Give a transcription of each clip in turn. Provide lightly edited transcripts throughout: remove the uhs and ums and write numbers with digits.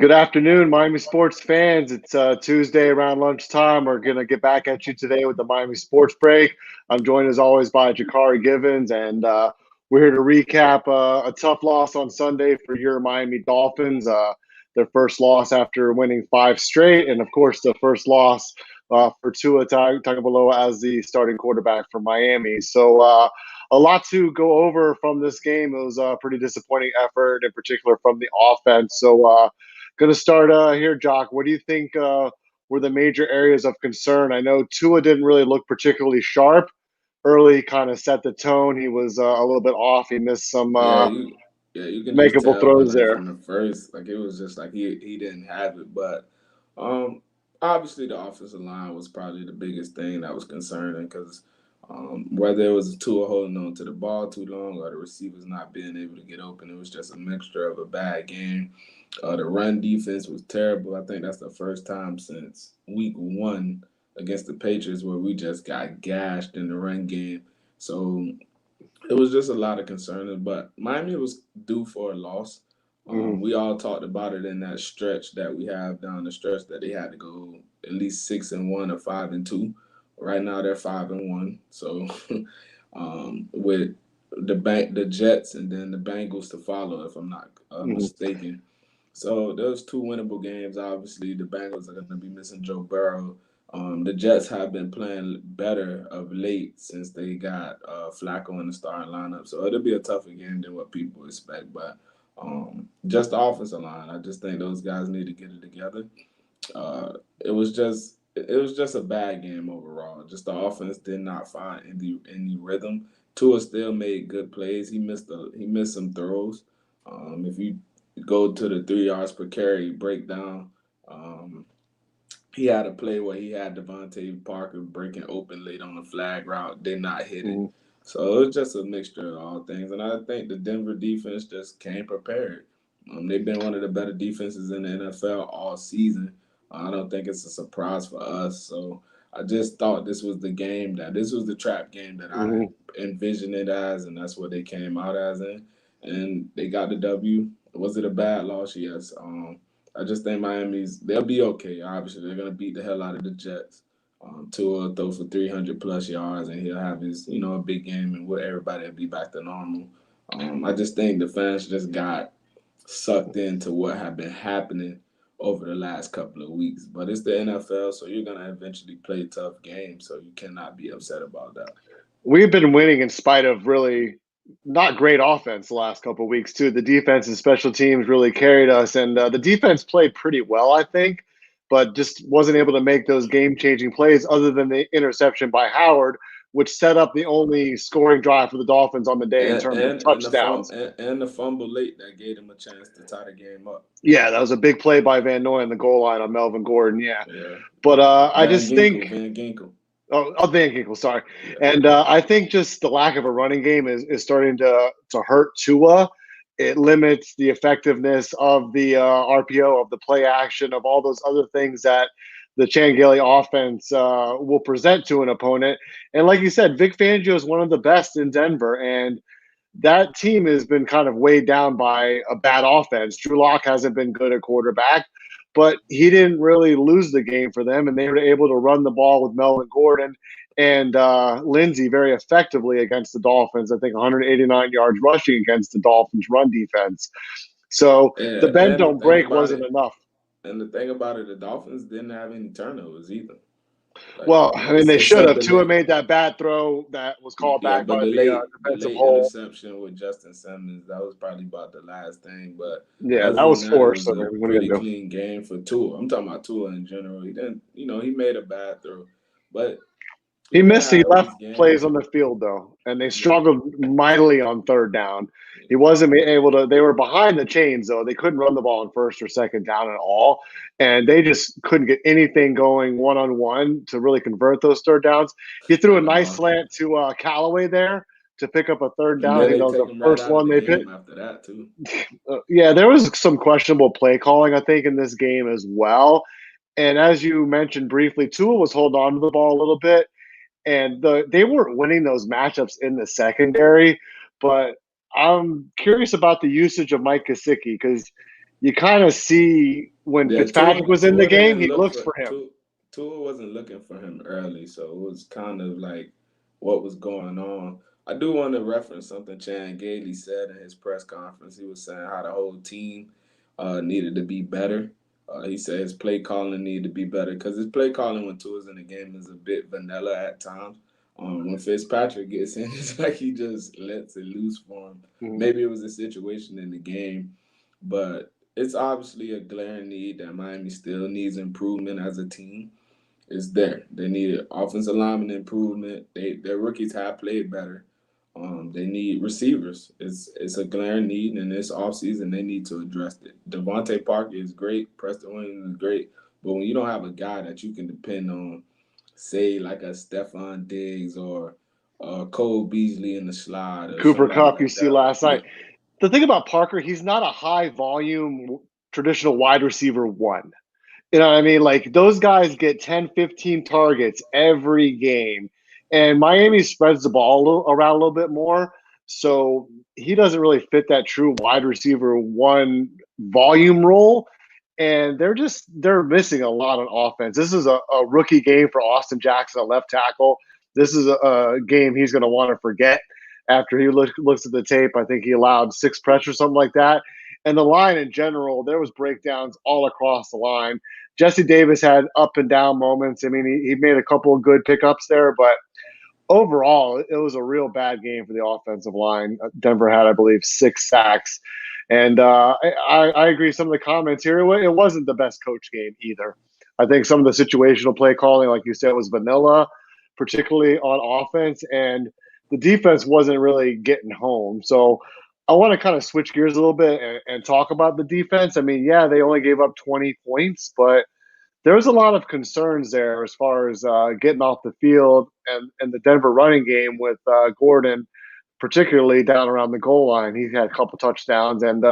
Good afternoon, Miami sports fans. It's Tuesday around lunchtime. We're going to get back at you today with the Miami Sports Break. I'm joined as always by Jaccare Givens, and we're here to recap a tough loss on Sunday for your Miami Dolphins. Their first loss after winning five straight, and of course, the first loss for Tua Tagovailoa as the starting quarterback for Miami. So, a lot to go over from this game. It was a pretty disappointing effort, in particular from the offense. So, going to start here, Jock. What do you think were the major areas of concern? I know Tua didn't really look particularly sharp. Early kind of set the tone. He was a little bit off. He missed some Yeah, you can just makeable tell, but throws like there. from the first, like it was just like he didn't have it. But obviously the offensive line was probably the biggest thing that was concerning because whether it was Tua holding on to the ball too long or the receivers not being able to get open, it was just a mixture of a bad game. The run defense was terrible. I think that's the first time since week 1 against the Patriots where we just got gashed in the run game. So it was just a lot of concerning, but Miami was due for a loss. Mhm. We all talked about it in that stretch that we have down the stretch that they had to go at least 6-1 or 5-2. Right now they're 5-1. So with the Jets and then the Bengals to follow, if I'm not Mhm. mistaken. So those two winnable games. Obviously, the Bengals are going to be missing Joe Burrow. The Jets have been playing better of late since they got Flacco in the starting lineup. So it'll be a tougher game than what people expect. But just the offensive line, I just think those guys need to get it together. It was just a bad game overall. Just the offense did not find any rhythm. Tua still made good plays. He missed some throws. If you go to the 3 yards per carry breakdown, um, he had a play where he had Devontae Parker breaking open late on the flag route, did not hit it. Mhm. So it was just a mixture of all things. And I think the Denver defense just came prepared. They've been one of the better defenses in the NFL all season. I don't think it's a surprise for us. So I just thought this was the trap game that I Mhm. envisioned it as, and that's what they came out as in. And they got the W. Was it a bad loss? Yes. I just think they'll be okay. Obviously, they're gonna beat the hell out of the Jets. Tua throw for 300 plus yards, and he'll have his a big game, and everybody will be back to normal. I just think the fans just got sucked into what had been happening over the last couple of weeks. But it's the NFL, so you're gonna eventually play tough games, so you cannot be upset about that. We've been winning in spite of really not great offense the last couple of weeks too. The defense and special teams really carried us, and the defense played pretty well, I think, but just wasn't able to make those game-changing plays other than the interception by Howard, which set up the only scoring drive for the Dolphins on the day in And terms of and and the touchdowns. fumble late that gave him a chance to tie the game up. Yeah, that was a big play by Van Noy in the goal line on Melvin Gordon. Yeah, Yeah, but I Van just think Ginkel, Van Ginkel. Van Ginkel, sorry. Yeah. And I think just the lack of a running game is starting to hurt Tua. It limits the effectiveness of the RPO, of the play action, of all those other things that the Changeli offense will present to an opponent. And like you said, Vic Fangio is one of the best in Denver, and that team has been kind of weighed down by a bad offense. Drew Lock hasn't been good at quarterback, but he didn't really lose the game for them, and they were able to run the ball with Melvin Gordon and Lindsey very effectively against the Dolphins. I think 189 yards rushing against the Dolphins' run defense. So the Yeah, bend don't break wasn't enough. and the thing about it, the Dolphins didn't have any turnovers either. Like Well, I mean, they should except have. the Tua late, made that bad throw that was called yeah, back but by the the late the defensive late hole. interception with Justin Simmons, that was probably about the last thing. But Yeah, other that than was that, it forced. was So a what are you pretty gonna do? clean game for Tua. I'm talking about Tua in general. He didn't, he made a bad throw, but He you're gonna missed. He have left these plays games. on the field though, and they Yeah, struggled mightily on third down. He yeah. wasn't able to. They were behind the chains though. They couldn't run the ball on first or second down at all, and they just couldn't get anything going one on one to really convert those third downs. He threw a nice No, slant to Callaway there to pick up a third and down. I then think they that was take the him right first out of one the they picked. game after that too. Yeah, there was some questionable play calling, I think, in this game as well. And as you mentioned briefly, Tua was holding on to the ball a little bit, and they weren't winning those matchups in the secondary. But I'm curious about the usage of Mike Gesicki because you kind of see when Yeah, Fitzpatrick was in the Tua game, didn't he look looks for for him. Tua wasn't looking for him early, so it was kind of like what was going on. I do want to reference something Chan Gailey said in his press conference. He was saying how the whole team needed to be better. He said his play calling needed to be better because his play calling when Tua's in the game is a bit vanilla at times. When Fitzpatrick gets in, it's like he just lets it loose for him. Mhm. Maybe it was a situation in the game, but it's obviously a glaring need that Miami still needs improvement as a team. It's there. They need offensive lineman improvement. Their rookies have played better. They need receivers. It's a glaring need, and this offseason they need to address it. Devontae Parker is great. Preston Williams is great. But when you don't have a guy that you can depend on, say like a Stephon Diggs or Cole Beasley in the slide or Cooper somebody Cup, you like see that. last Yeah. night. The thing about Parker, he's not a high volume traditional wide receiver one. You know what I mean? Like those guys get 10, 15 targets every game. And Miami spreads the ball around a little bit more. So he doesn't really fit that true wide receiver one volume role. And they're missing a lot on offense. This is a rookie game for Austin Jackson at left tackle. This is a game he's going to want to forget after he looks at the tape. I think he allowed 6 pressures, something like that. And the line in general, there was breakdowns all across the line. Jesse Davis had up and down moments. I mean, he made a couple of good pickups there, but overall, it was a real bad game for the offensive line. Denver had, I believe, 6 sacks. And I agree. Some of the comments here, it wasn't the best coach game either. I think some of the situational play calling, like you said, was vanilla, particularly on offense, and the defense wasn't really getting home. So I want to kind of switch gears a little bit and talk about the defense. I mean, yeah, they only gave up 20 points, but there was a lot of concerns there as far as getting off the field and the Denver running game with Gordon, particularly down around the goal line. He had a couple touchdowns, and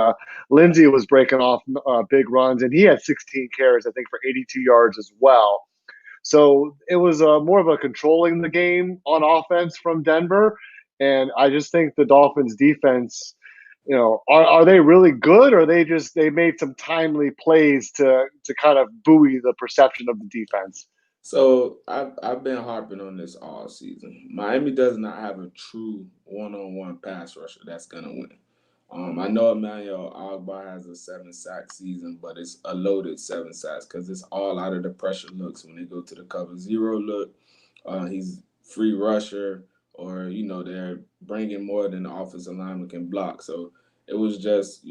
Lindsey was breaking off big runs, and he had 16 carries, I think, for 82 yards as well. So it was more of a controlling the game on offense from Denver, and I just think the Dolphins' defense, are they really good, or they made some timely plays to kind of buoy the perception of the defense? So I've been harping on this all season. Miami does not have a true one-on-one pass rusher that's gonna win. I know Emmanuel Agba has a 7 sack season, but it's a loaded 7 sacks because it's all out of the pressure looks when they go to the cover zero look. He's free rusher, or they're bringing more than the offensive lineman can block. So it was just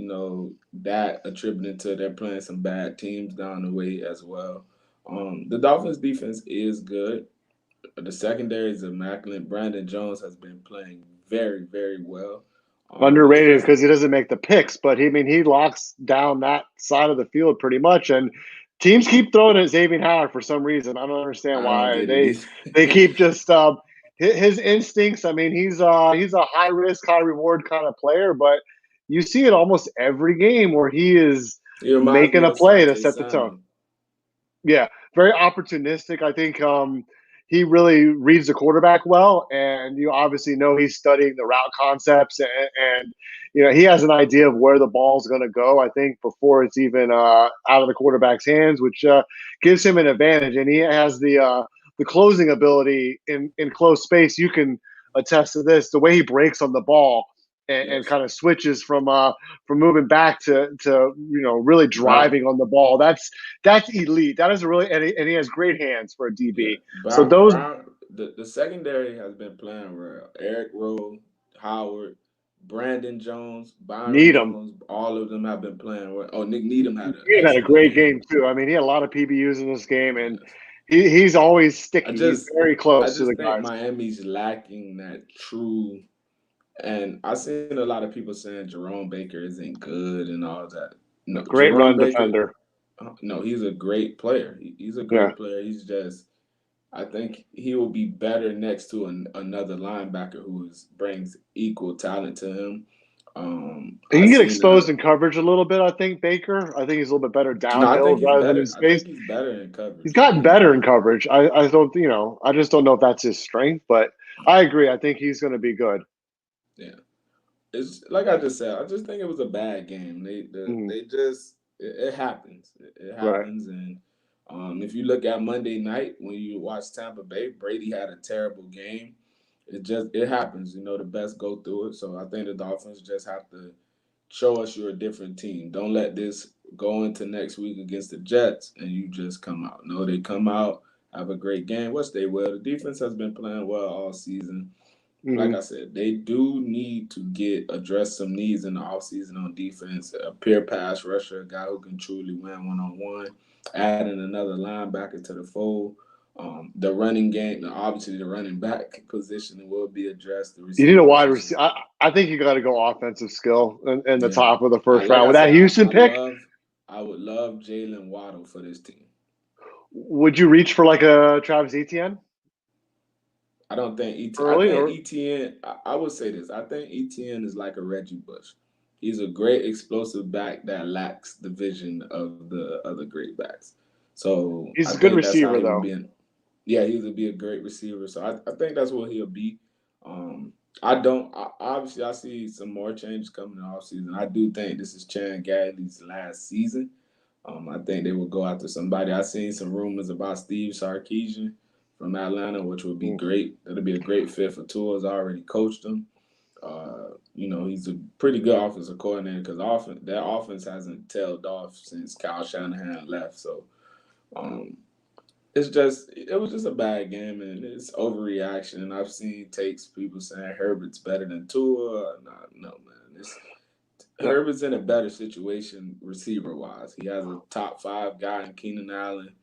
that attributed to they're playing some bad teams down the way as well. The Dolphins defense is good. The secondary is immaculate. Brandon Jones has been playing very, very well. It's Underrated just because he doesn't make the picks, but he locks down that side of the field pretty much. And teams keep throwing at Xavier Howard for some reason. I don't understand I don't why get it they either. keep just his instincts. I mean, he's a high risk, high reward kind of player, but you see it almost every game where he is He reminds making me a of play to Sante set the tone. Samuel. Yeah, very opportunistic. I think he really reads the quarterback well, and you obviously know he's studying the route concepts, and he has an idea of where the ball's going to go. I think before it's even out of the quarterback's hands, which gives him an advantage, and he has the closing ability in close space. You can attest to this. The way he breaks on the ball and Yes. kind of switches from moving back to really Brown. driving on the ball. That's elite. That is really and he has great hands for a Yeah. DB. So Brown. those Brown. The secondary has been playing well. Eric Rowe, Howard, Brandon Jones, Byron need them. Jones, all of them have been playing well. Oh, Nick Needham had an He had a excellent great game. game too. I mean, he had a lot of PBUs in this game, and Yes. he's always I sticky. He's just very I close to the just think guys. Miami's lacking that true. And I've seen a lot of people saying Jerome Baker isn't good and all that. No, Great Jerome run Baker. defender. No, he's a great player. He's a Yeah. great player. He's just. I think he will be better next to another linebacker who brings equal talent to him. He I can get seen. exposed in coverage a little bit, I think, Baker. I think he's a little bit better No, I downhill think he's rather than in better. I space. think he's better in He's coverage. gotten better in coverage. I don't, I just don't know if that's his strength, but I agree. I think he's going to be good. Yeah. It's like I just said. I just think it was a bad game. Mhm. They just it happens. It Right. happens, and if you look at Monday night when you watch Tampa Bay, Brady had a terrible game. It happens. The best go through it. So I think the Dolphins just have to show us you're a different team. Don't let this go into next week against the Jets and you just come out. No, they come out, have a great game, which they will. The defense has been playing well all season. Like Hmm. I said, they do need to address some needs in the offseason on defense. A pure pass rusher, a guy who can truly win one on one, adding another linebacker to the fold. The running game, obviously the running back position will be addressed. The You need a receiver wide position, receiver. I think you got to go offensive skill in the yeah. top of the first Like round I with that said, Houston pick. I would love Jalen Waddle for this team. Would you reach for like a Travis Etienne I don't think I early think or? ETN. I would say this. I think ETN is like a Reggie Bush. He's a great explosive back that lacks the vision of the other great backs. So I He's a good think that's how receiver he will though. be. Yeah, he would be a great receiver. So I think that's what he'll be. I don't. Obviously, I see some more changes coming in the offseason. I do think this is Chan Gailey's last season. I think they will go after somebody. I've seen some rumors about Steve Sarkisian from Atlanta, which would be Mm. great. That'll be a great fit for Tua. I already coached him. He's a pretty good offensive coordinator because their offense hasn't tailed off since Kyle Shanahan left. So um, it was just a bad game and it's overreaction. And I've seen takes people saying Herbert's better than Tua. Nah, no, man. No. Herbert's in a better situation receiver wise. He has a top 5 guy in Keenan Allen,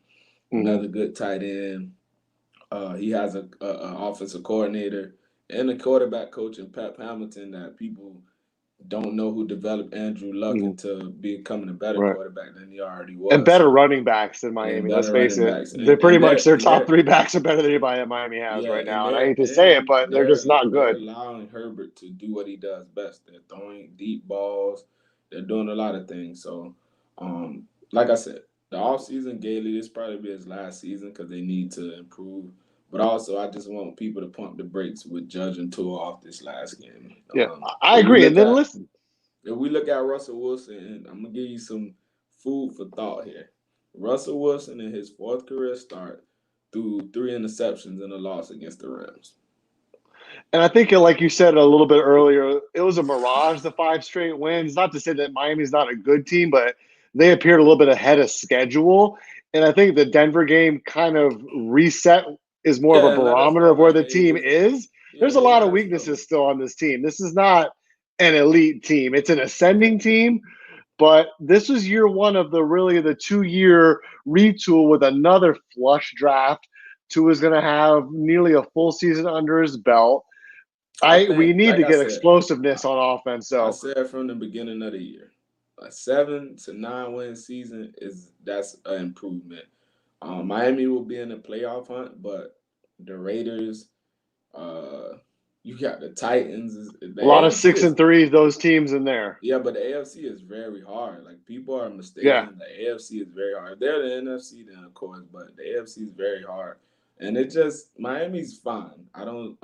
Hmm. another good tight end. He has a offensive coordinator and a quarterback coach in Pep Hamilton that people don't know who developed Andrew Luck Hmm. into becoming a better Right. quarterback than he already And was. better So running backs than and Miami. Let's better face running it. backs They're pretty much their top they're three backs are better than anybody at Miami has yeah, right now. And I hate to say it, but they're just not they're good. allowing Herbert to do what he does best. They're throwing deep balls. They're doing a lot of things. So, like I said, the offseason, Gailey, this probably be his last season because they need to improve. But also, I just want people to pump the brakes with judging Tua off this last game. Yeah, I If we agree. And look then at listen, Russell Wilson, and I'm gonna give you some food for thought here. Russell Wilson in his 4th career start threw 3 interceptions in a loss against the Rams. and I think, like you said a little bit earlier, it was a mirage, the 5 straight wins. Not to say that Miami's not a good team, but they appeared a little bit ahead of schedule. And I think the Denver game kind of reset is more of a Yeah, and let us barometer know of where like, the hey, team is. There's a hey, lot let of us know. weaknesses still on this team. This is not an elite team, it's an ascending team. But this was year one of the 2 year retool with another flush draft. Tua is going to have nearly a full season under his belt. I We think, need like to I get said, explosiveness on offense. I So said from the beginning of the year, a 7 to 9 win season that's an improvement. Miami will be in the playoff hunt, but the Raiders, uh, you got the Titans. The a lot of AFC six is and threes, those teams in there. Yeah, but the AFC is very hard. Like people are Yeah, mistaken. The AFC is very hard. They're the NFC then, of course, but the AFC is very hard. And it just Miami's fine. I don't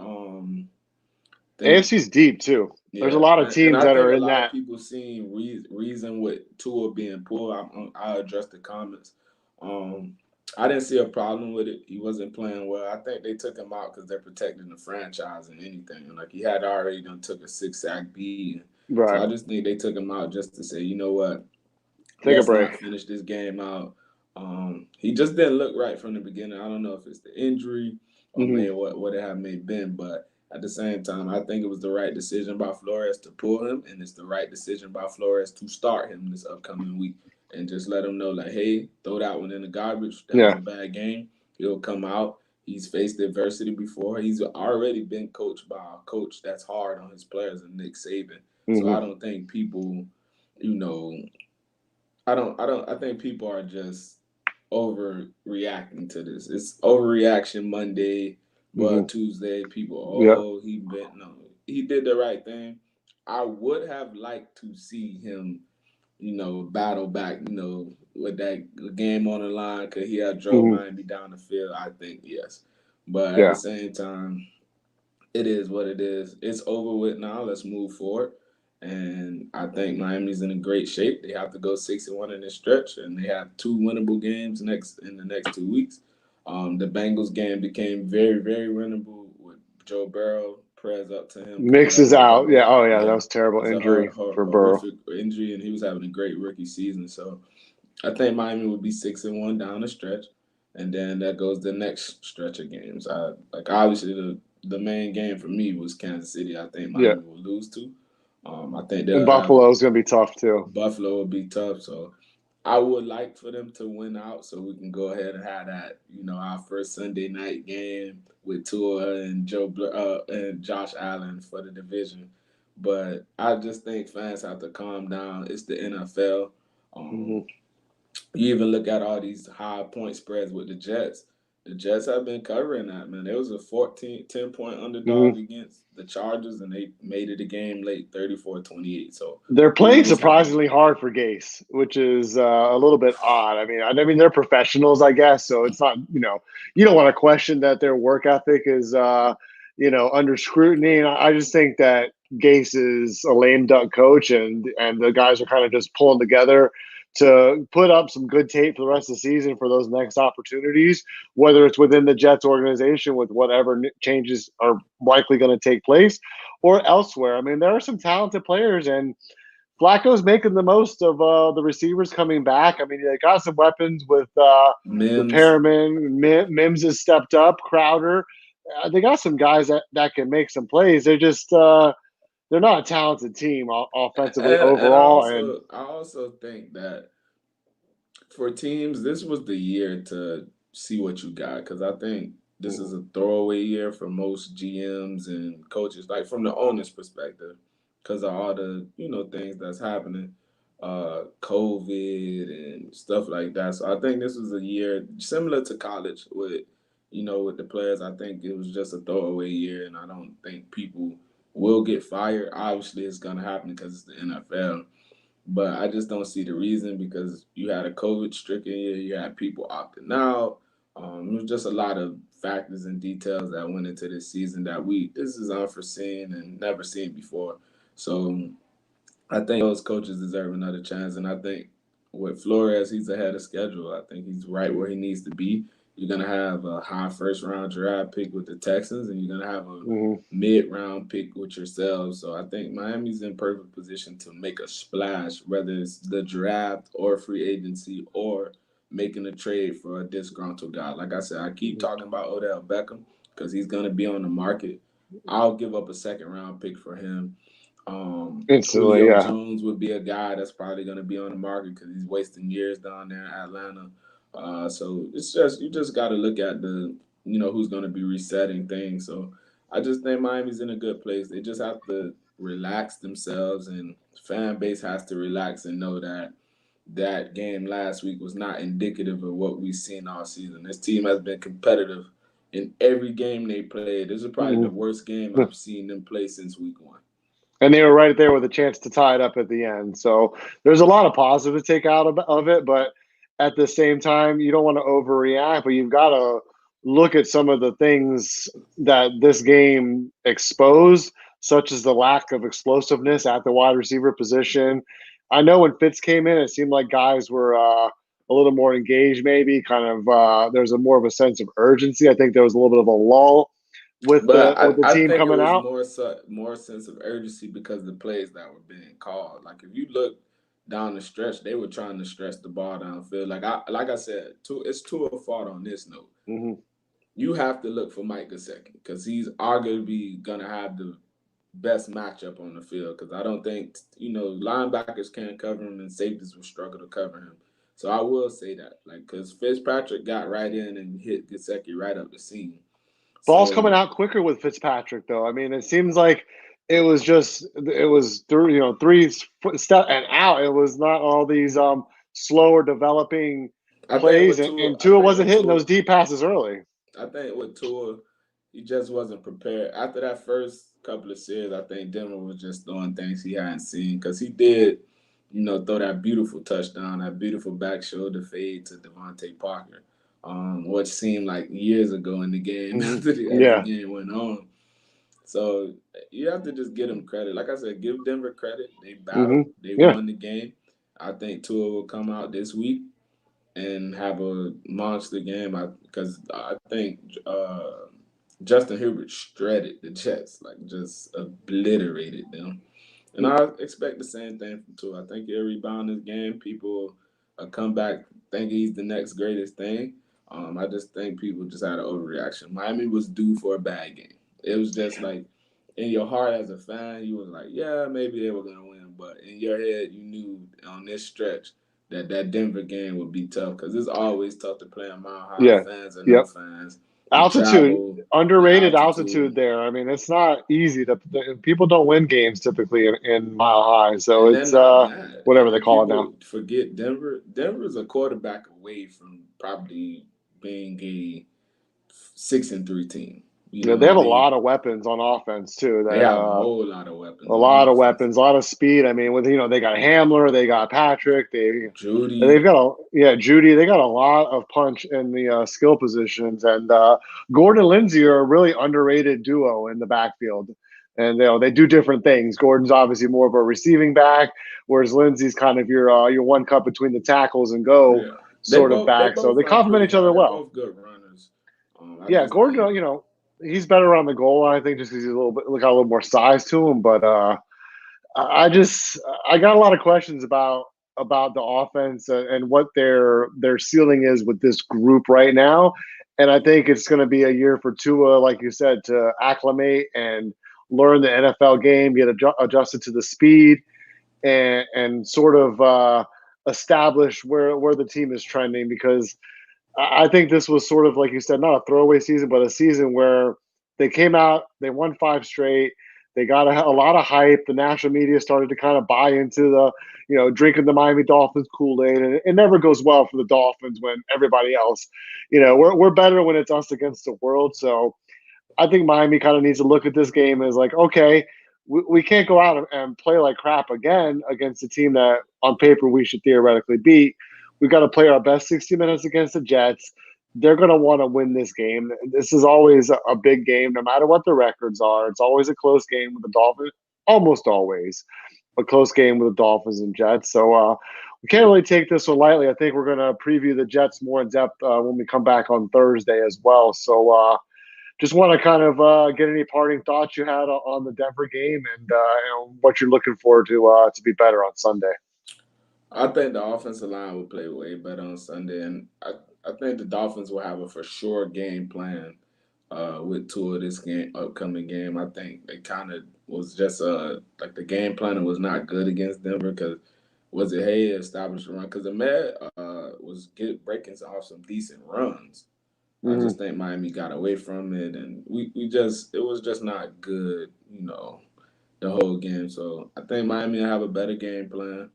think AFC's deep too. There's a yeah, lot of and teams I that think are a in lot of that. people seeing reason with Tua being pulled. I'll address the comments. Um, I didn't see a problem with it. He wasn't playing well. I think they took him out because they're protecting the franchise and anything. Like he had already done took a 6-sack beat. So I Right. just think they took him out just to say, you know what, Take a let's break. not finish this game out. He just didn't look right from the beginning. I don't know if it's the injury or Hmm. maybe what it have may been, but at the same time, I think it was the right decision by Flores to pull him, and it's the right decision by Flores to start him this upcoming week and just let him know, like, hey, throw that one in the garbage. That was Yeah. a bad game. He'll come out. He's faced adversity before. He's already been coached by a coach that's hard on his players, and Nick Saban. So Hmm. I don't think people, you know, I think people are just overreacting to this. It's overreaction Monday, Hmm. but Tuesday people, Yeah. he did the right thing. I would have liked to see him, battle back, with that game on the line because he had drove Hmm. Miami down the field. I think yes, but at the Yeah. same time, it is what it is. It's over with now. Let's move forward. And I think Miami's in a great shape. They have to go 6-1 in this stretch, and they have two winnable games in the next 2 weeks. The Bengals game became very, very winnable with Joe Burrow prayers up to him because that Mixes was a out. Yeah. Oh, yeah. That yeah, was terrible it's a injury for Burrow. horrific injury, and he was having a great rookie season. So I think Miami would be 6-1 down the stretch, and then that goes the next stretch of games. I like obviously the main game for me was Kansas City. I think Yeah. Miami will lose to. I think And they'll have Buffalo's going to be tough too. Buffalo will be tough. So I would like for them to win out so we can go ahead and have that, our first Sunday night game with Tua and and Josh Allen for the division. But I just think fans have to calm down. It's the NFL. Hmm. Um, you even look at all these high point spreads with the Jets. The Jets have been covering that, man. It was a 10-point Hmm. underdog against the Chargers, and they made it a game late 34-28. So They're people playing just have to. surprisingly hard for Gase, which is a little bit odd. I mean, they're professionals, I guess, so it's not, you don't want to question that their work ethic is, under scrutiny. And I just think that Gase is a lame duck coach, and the guys are kind of just pulling together to put up some good tape for the rest of the season for those next opportunities, whether it's within the Jets organization with whatever changes are likely going to take place or elsewhere. I mean, there are some talented players, and Flacco's making the most of the receivers coming back. I mean, they got some weapons with Mims. Perriman. Mims has stepped up. Crowder. They got some guys that can make some plays. They're just they're not a talented team offensively And overall. And I also think that for teams, this was the year to see what you got because I think this is mhm, a throwaway year for most GMs and coaches, like from the owner's perspective, because of all the things that's happening, COVID and stuff like that. So I think this was a year similar to college with the players. I think it was just a throwaway year, and I don't think people will get fired. Obviously, it's gonna happen because it's the NFL, but I just don't see the reason because you had a COVID stricken year, you had people opting out. It was just a lot of factors and details that went into this season that this is unforeseen and never seen before. So I think those coaches deserve another chance, and I think with Flores, he's ahead of schedule. I think he's right where he needs to be. You're gonna have a high first round draft pick with the Texans, and you're gonna have a mhm. mid round pick with yourselves. So I think Miami's in perfect position to make a splash, whether it's the draft or free agency or making a trade for a disgruntled guy. Like I said, I keep talking about Odell Beckham because he's gonna be on the market. I'll give up a second round pick for him. Instantly, Julio yeah. Jones would be a guy that's probably going to be on the market because he's wasting years down there in Atlanta. So it's just you just got to look at the who's going to be resetting things. So I just think Miami's in a good place. They just have to relax themselves, and fan base has to relax and know that that game last week was not indicative of what we've seen all season. This team has been competitive in every game they played. This is probably the Mhm. worst game I've seen them play since week one. And they were right there with a chance to tie it up at the end. So there's a lot of positive to take out of it, but at the same time, you don't want to overreact, but you've got to look at some of the things that this game exposed, such as the lack of explosiveness at the wide receiver position. I know when Fitz came in, it seemed like guys were a little more engaged, maybe kind of. There's a more of a sense of urgency. I think there was a little bit of a lull with But the I team think it coming was out. more sense of urgency because of the plays that were being called. Like if you look down the stretch, they were trying to stretch the ball downfield. Like I said, it's to a fault on this note. Mhm. You have to look for Mike Gesicki because he's arguably gonna have the best matchup on the field. Because I don't think linebackers can't cover him and safeties will struggle to cover him. So I will say that, like, because Fitzpatrick got right in and hit Gesicki right up the seam. Ball's coming So out quicker with Fitzpatrick, though. I mean, it seems like it was through three step and out. It was not all these slower developing I think plays, with and, Tua, and Tua wasn't hitting those deep passes early. I think with Tua, he just wasn't prepared. After that first couple of series, I think Denver was just throwing things he hadn't seen because he did, throw that beautiful touchdown, that beautiful back shoulder fade to Devontae Parker, which seemed like years ago in the game Mhm. as the Yeah, game went on. So you have to just give them credit. Like I said, give Denver credit. They Hmm. battled. They Yeah. won the game. I think Tua will come out this week and have a monster game. Because I think Justin Herbert shredded the Jets, like just obliterated them. And I expect the same thing from Tua. I think he'll rebound this game. People come back thinking he's the next greatest thing. I just think people just had an overreaction. Miami was due for a bad game. It was just like in your heart as a fan, you was like, yeah, maybe they were gonna win, but in your head, you knew on this stretch that Denver game would be tough because it's always tough to play a Mile High, Yeah. fans or no Yep. fans. The Altitude, travel, the underrated altitude altitude, there. I mean, it's not easy to people don't win games typically in Mile High, so and they're it's not bad. whatever they And call it now. people forget Denver. Denver's a quarterback away from probably being a 6-3 team. You You know, they know, have a lot of weapons on offense too. they That have a whole lot of a weapons on lot of offense. weapons, a lot of speed. I mean, with they got Hamler, they got Patrick, they've Judy, got Judy. They got a lot of punch in the skill positions, and Gordon and Lindsey are a really underrated duo in the backfield. And they do different things. Gordon's obviously more of a receiving back, whereas Lindsey's kind of your one cut between the tackles and go yeah, sort of they back. So both they run complement pretty each other hard. They're well. both good runners. I Yeah, just think Gordon, he's better on the goal line, I think, just because he's a little bit got a little more size to him. But I just I got a lot of questions about the offense and what their ceiling is with this group right now. And I think it's going to be a year for Tua, like you said, to acclimate and learn the NFL game, get adjusted to the speed, and sort of establish where the team is trending because I think this was sort of like you said, not a throwaway season, but a season where they came out, they won 5 straight, they got a lot of hype. The national media started to kind of buy into the, drinking the Miami Dolphins Kool-Aid, and it never goes well for the Dolphins when everybody else, we're better when it's us against the world. So I think Miami kind of needs to look at this game as like, okay, we can't go out and play like crap again against a team that on paper we should theoretically beat. We've got to play our best 60 minutes against the Jets. They're going to want to win this game. This is always a big game, no matter what the records are. It's always a close game with the Dolphins, almost always a close game with the Dolphins and Jets. So we can't really take this one lightly. I think we're going to preview the Jets more in depth when we come back on Thursday as well. So just want to kind of get any parting thoughts you had on the Denver game and what you're looking forward to be better on Sunday. I think the offensive line will play way better on Sunday, and I think the Dolphins will have a for sure game plan with Tua this upcoming game. I think they kind of was just like the game planning was not good against Denver because was it hey established a run because the Met was breaking off some decent runs. I Mm-hmm. just think Miami got away from it, and we just it was just not good, the whole game. So I think Miami will have a better game plan.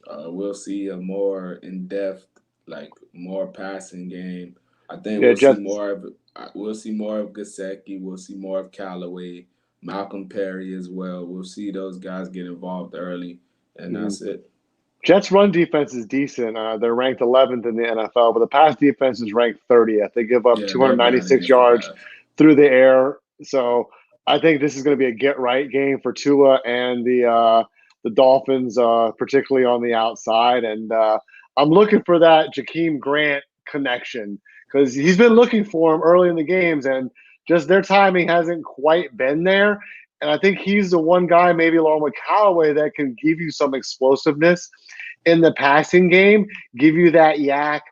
We'll see a more in depth, like more passing game. I think Yeah, Jets. we'll see more of Gasecki. We'll see more of Callaway, Malcolm Perry as well. We'll see those guys get involved early, and Mhm. that's it. Jets run defense is decent. They're ranked 11th in the NFL, but the pass defense is ranked 30th. They give up Yeah, they're bad 296 against the yards pass. through the air. So I think this is going to be a get right game for Tua and the Dolphins, particularly on the outside. And I'm looking for that Jakeem Grant connection because he's been looking for him early in the games, and just their timing hasn't quite been there. And I think he's the one guy, maybe along with Callaway, that can give you some explosiveness in the passing game, give you that yak,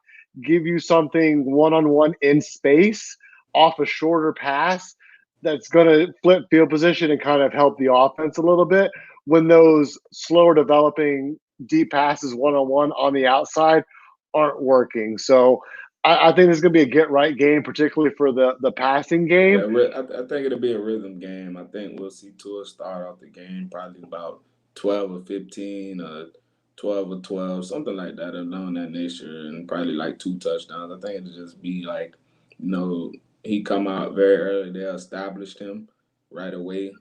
give you something one on one in space off a shorter pass that's going to flip field position and kind of help the offense a little bit when those slower developing deep passes one on the outside aren't working. So I think this is going to be a get right game, particularly for the passing game. Yeah, I think it'll be a rhythm game. I think we'll see Tua start off the game probably about 12 or 15, 12 or 12, something like that, along that nature, and probably like 2 touchdowns. I think it'll just be like, he come out very early. They'll establish him right away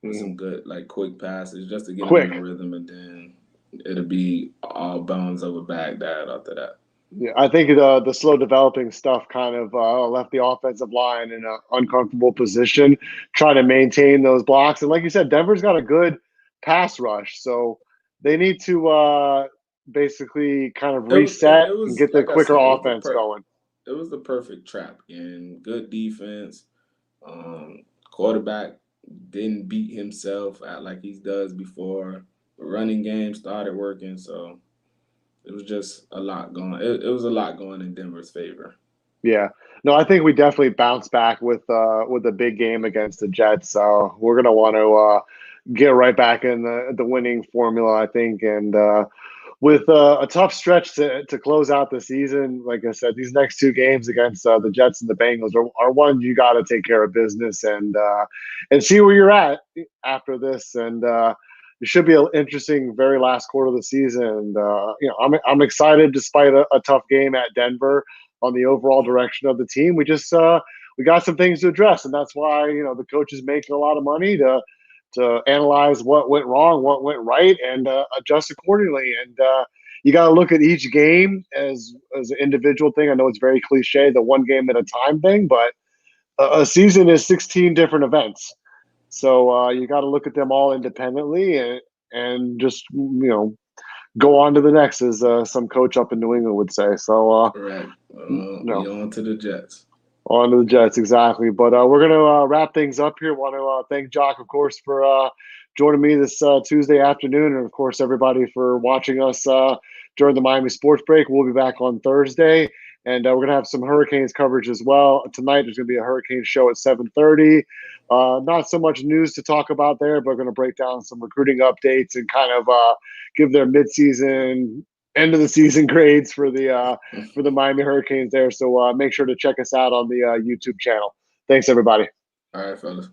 with some good, like, quick passes just to get him in a Quick. rhythm, and then it'll be all bounds over Baghdad after that. Yeah, I think the slow developing stuff kind of left the offensive line in an uncomfortable position, trying to maintain those blocks. And like you said, Denver's got a good pass rush, so they need to basically kind of reset It and was get the like I quicker said, offense going. it was the perfect trap and good defense. Quarterback didn't beat himself out like he does before. The running game started working, so it was just a lot going. It was a lot going in Denver's favor. Yeah. No, I think we definitely bounce back with a big game against the Jets. So we're gonna want to get right back in the winning formula, I think, and with a tough stretch to close out the season. Like I said, these next two games against the Jets and the Bengals are ones you got to take care of business and see where you're at after this. And it should be an interesting very last quarter of the season. And I'm excited despite a tough game at Denver on the overall direction of the team. We got some things to address, and that's why the coach is making a lot of money to analyze what went wrong, what went right, and adjust accordingly. And you got to look at each game as an individual thing. I know it's very cliche, the one game at a time thing, but a season is 16 different events. So you got to look at them all independently and just go on to the next, as some coach up in New England would say. So Correct. We no. on to the Jets. On to the Jets, exactly. But we're going to wrap things up here. Want to thank Jock, of course, for joining me this Tuesday afternoon. And, of course, everybody for watching us during the Miami Sports Break. We'll be back on Thursday. And we're going to have some Hurricanes coverage as well. Tonight, there's going to be a Hurricane show at 7:30. Not so much news to talk about there, but we're going to break down some recruiting updates and kind of give their midseason, end of the season grades for the Miami Hurricanes there. So make sure to check us out on the YouTube channel. Thanks, everybody. All right, fellas.